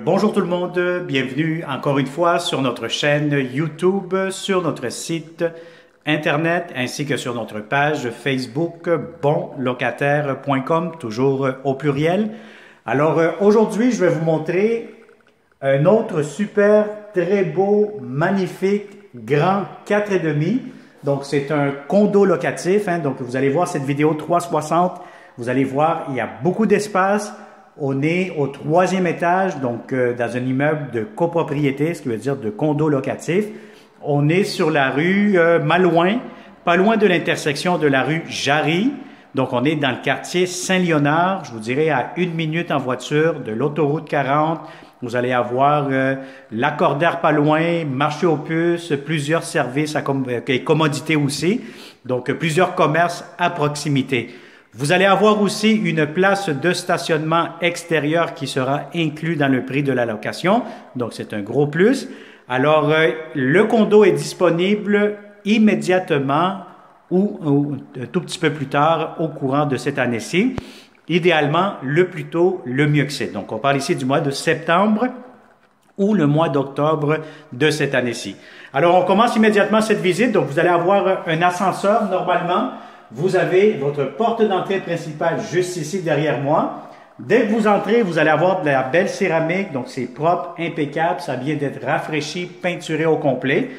Bonjour tout le monde, bienvenue encore une fois sur notre chaîne YouTube, sur notre site internet ainsi que sur notre page Facebook bonlocataire.com, toujours au pluriel. Alors aujourd'hui, je vais vous montrer un autre super, très beau, magnifique, grand 4,5. Donc c'est un condo locatif, donc vous allez voir cette vidéo 360, vous allez voir, il y a beaucoup d'espace. On est au 3e étage, donc dans un immeuble de copropriété, ce qui veut dire de condo locatif. On est sur la rue Malouin, pas loin de l'intersection de la rue Jarry. Donc on est dans le quartier Saint-Léonard, je vous dirais à 1 minute en voiture de l'autoroute 40. Vous allez avoir l'accordaire pas loin, marché aux puces, plusieurs services et commodités aussi. Donc plusieurs commerces à proximité. Vous allez avoir aussi une place de stationnement extérieur qui sera inclus dans le prix de la location. Donc, c'est un gros plus. Alors, le condo est disponible immédiatement ou un tout petit peu plus tard au courant de cette année-ci. Idéalement, le plus tôt, le mieux que c'est. Donc, on parle ici du mois de septembre ou le mois d'octobre de cette année-ci. Alors, on commence immédiatement cette visite. Donc, vous allez avoir un ascenseur normalement. Vous avez votre porte d'entrée principale juste ici derrière moi. Dès que vous entrez, vous allez avoir de la belle céramique, donc c'est propre, impeccable, ça vient d'être rafraîchi, peinturé au complet.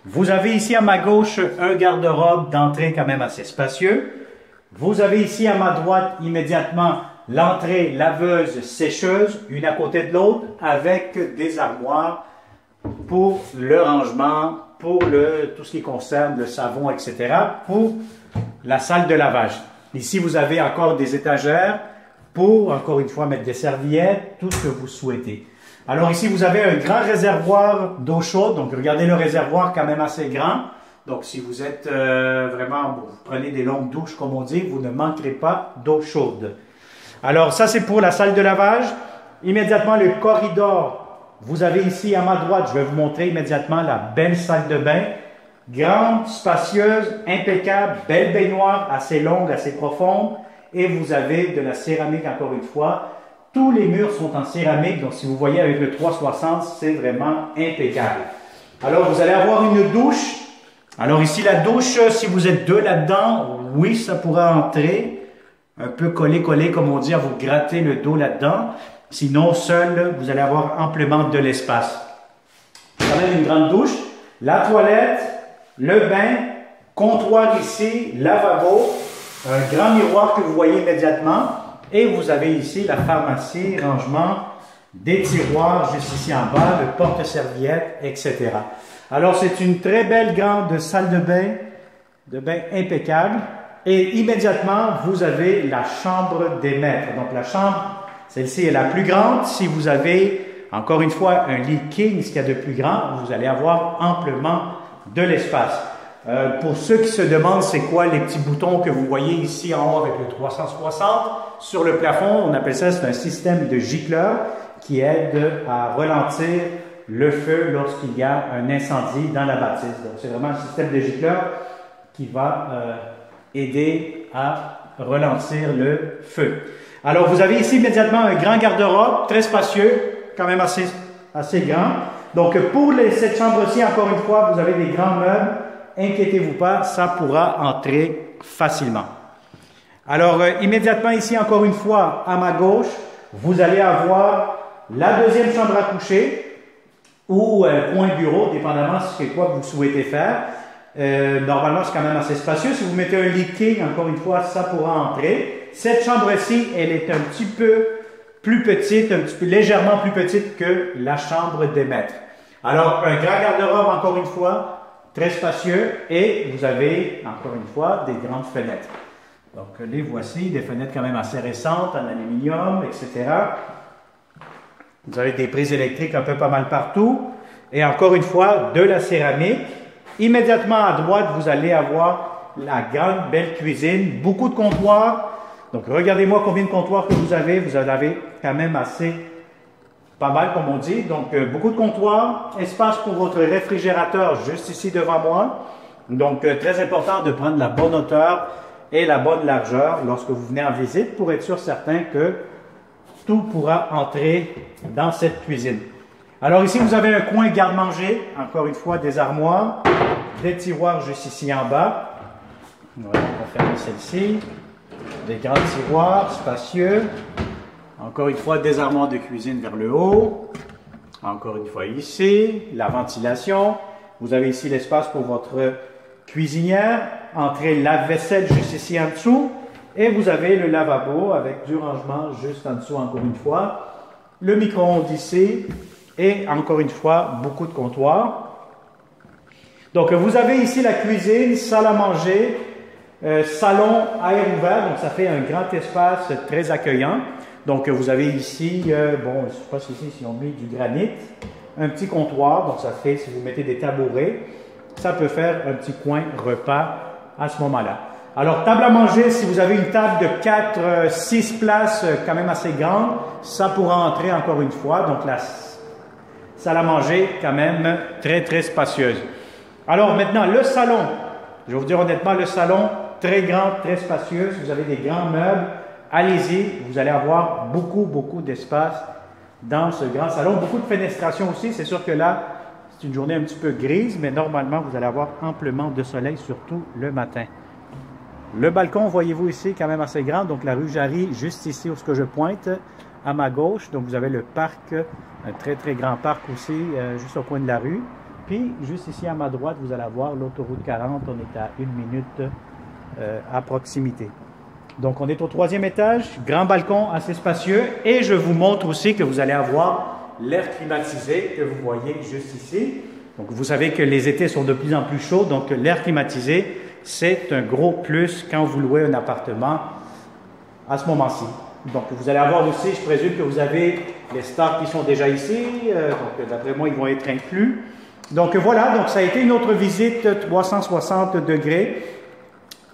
Vous avez ici à ma gauche un garde-robe d'entrée quand même assez spacieux. Vous avez ici à ma droite immédiatement l'entrée laveuse sécheuse, une à côté de l'autre, avec des armoires pour le rangement, pour tout ce qui concerne le savon, etc., pour la salle de lavage. Ici, vous avez encore des étagères pour, encore une fois, mettre des serviettes, tout ce que vous souhaitez. Alors ici, vous avez un grand réservoir d'eau chaude. Donc, regardez le réservoir quand même assez grand. Donc, si vous êtes vous prenez des longues douches, comme on dit, vous ne manquerez pas d'eau chaude. Alors, ça, c'est pour la salle de lavage. Immédiatement, le corridor. Vous avez ici à ma droite, je vais vous montrer immédiatement la belle salle de bain. Grande, spacieuse, impeccable, belle baignoire, assez longue, assez profonde. Et vous avez de la céramique encore une fois. Tous les murs sont en céramique, donc si vous voyez avec le 360, c'est vraiment impeccable. Alors, vous allez avoir une douche. Alors ici, la douche, si vous êtes deux là-dedans, oui, ça pourra entrer. Un peu collé, comme on dit, à vous gratter le dos là-dedans. Sinon, seul, vous allez avoir amplement de l'espace. Quand même une grande douche. La toilette. Le bain, comptoir ici, lavabo, un grand miroir que vous voyez immédiatement. Et vous avez ici la pharmacie, rangement, des tiroirs juste ici en bas, le porte-serviette, etc. Alors, c'est une très belle grande salle de bain impeccable. Et immédiatement, vous avez la chambre des maîtres. Donc, la chambre, celle-ci est la plus grande. Si vous avez, encore une fois, un lit king, ce qu'il y a de plus grand, vous allez avoir amplement de l'espace. Pour ceux qui se demandent c'est quoi les petits boutons que vous voyez ici en haut avec le 360, sur le plafond, on appelle ça, c'est un système de gicleur qui aide à ralentir le feu lorsqu'il y a un incendie dans la bâtisse. Donc c'est vraiment un système de gicleur qui va aider à ralentir le feu. Alors vous avez ici immédiatement un grand garde-robe, très spacieux, quand même assez grand. Donc, pour cette chambre-ci, encore une fois, vous avez des grands meubles. Inquiétez-vous pas, ça pourra entrer facilement. Alors, immédiatement ici, encore une fois, à ma gauche, vous allez avoir la deuxième chambre à coucher ou coin bureau, dépendamment de ce que vous souhaitez faire. Normalement, c'est quand même assez spacieux. Si vous mettez un lit king, encore une fois, ça pourra entrer. Cette chambre-ci, elle est un petit peu plus petite, légèrement plus petite que la chambre des maîtres. Alors, un grand garde-robe, encore une fois, très spacieux, et vous avez, encore une fois, des grandes fenêtres. Donc, les voici, des fenêtres quand même assez récentes, en aluminium, etc. Vous avez des prises électriques un peu pas mal partout, et encore une fois, de la céramique. Immédiatement à droite, vous allez avoir la grande, belle cuisine, beaucoup de comptoirs. Donc, regardez-moi combien de comptoirs que vous avez. Vous en avez quand même pas mal, comme on dit. Donc, beaucoup de comptoirs. Espace pour votre réfrigérateur juste ici devant moi. Donc, très important de prendre la bonne hauteur et la bonne largeur lorsque vous venez en visite pour être sûr certain que tout pourra entrer dans cette cuisine. Alors ici, vous avez un coin garde-manger, encore une fois, des armoires, des tiroirs juste ici en bas. Voilà, on va fermer celle-ci. Des grands tiroirs spacieux. Encore une fois, des armoires de cuisine vers le haut. Encore une fois ici, la ventilation. Vous avez ici l'espace pour votre cuisinière. Entrée lave-vaisselle juste ici en dessous. Et vous avez le lavabo avec du rangement juste en dessous, encore une fois. Le micro-ondes ici. Et encore une fois, beaucoup de comptoirs. Donc, vous avez ici la cuisine, salle à manger, salon à air ouvert. Donc, ça fait un grand espace très accueillant. Donc, vous avez ici, bon, je ne sais pas si ici, on met du granit, un petit comptoir. Donc, ça fait, si vous mettez des tabourets, ça peut faire un petit coin repas à ce moment-là. Alors, table à manger, si vous avez une table de 4, 6 places, quand même assez grande, ça pourra entrer encore une fois. Donc, la salle à manger, quand même, très, très spacieuse. Alors, maintenant, le salon. Je vais vous dire honnêtement, le salon, très grand, très spacieux. Si vous avez des grands meubles, allez-y. Vous allez avoir beaucoup, beaucoup d'espace dans ce grand salon. Beaucoup de fenestration aussi. C'est sûr que là, c'est une journée un petit peu grise, mais normalement, vous allez avoir amplement de soleil, surtout le matin. Le balcon, voyez-vous ici, quand même assez grand. Donc, la rue Jarry, juste ici où ce que je pointe, à ma gauche. Donc, vous avez le parc, un très, très grand parc aussi, juste au coin de la rue. Puis, juste ici à ma droite, vous allez avoir l'autoroute 40. On est à 1 minute à proximité. Donc, on est au 3e étage, grand balcon assez spacieux. Et je vous montre aussi que vous allez avoir l'air climatisé que vous voyez juste ici. Donc, vous savez que les étés sont de plus en plus chauds. Donc, l'air climatisé, c'est un gros plus quand vous louez un appartement à ce moment-ci. Donc, vous allez avoir aussi, je présume que vous avez les stocks qui sont déjà ici. Donc, d'après moi, ils vont être inclus. Donc, voilà. Donc, ça a été une autre visite 360 degrés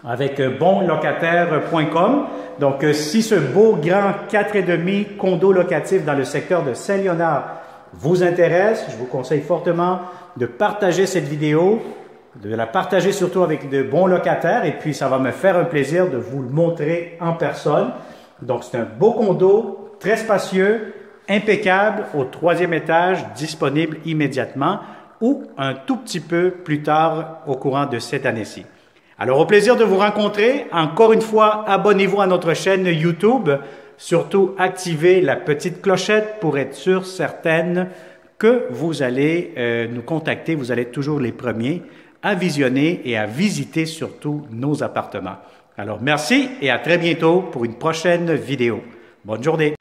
avec bonlocataire.com. Donc, si ce beau grand 4,5 condo locatif dans le secteur de Saint-Léonard vous intéresse, je vous conseille fortement de partager cette vidéo, de la partager surtout avec de bons locataires. Et puis, ça va me faire un plaisir de vous le montrer en personne. Donc, c'est un beau condo, très spacieux, impeccable, au 3e étage, disponible immédiatement ou un tout petit peu plus tard au courant de cette année-ci. Alors, au plaisir de vous rencontrer. Encore une fois, abonnez-vous à notre chaîne YouTube. Surtout, activez la petite clochette pour être sûr, certaine que vous allez nous contacter. Vous allez être toujours les premiers à visionner et à visiter surtout nos appartements. Alors, merci et à très bientôt pour une prochaine vidéo. Bonne journée.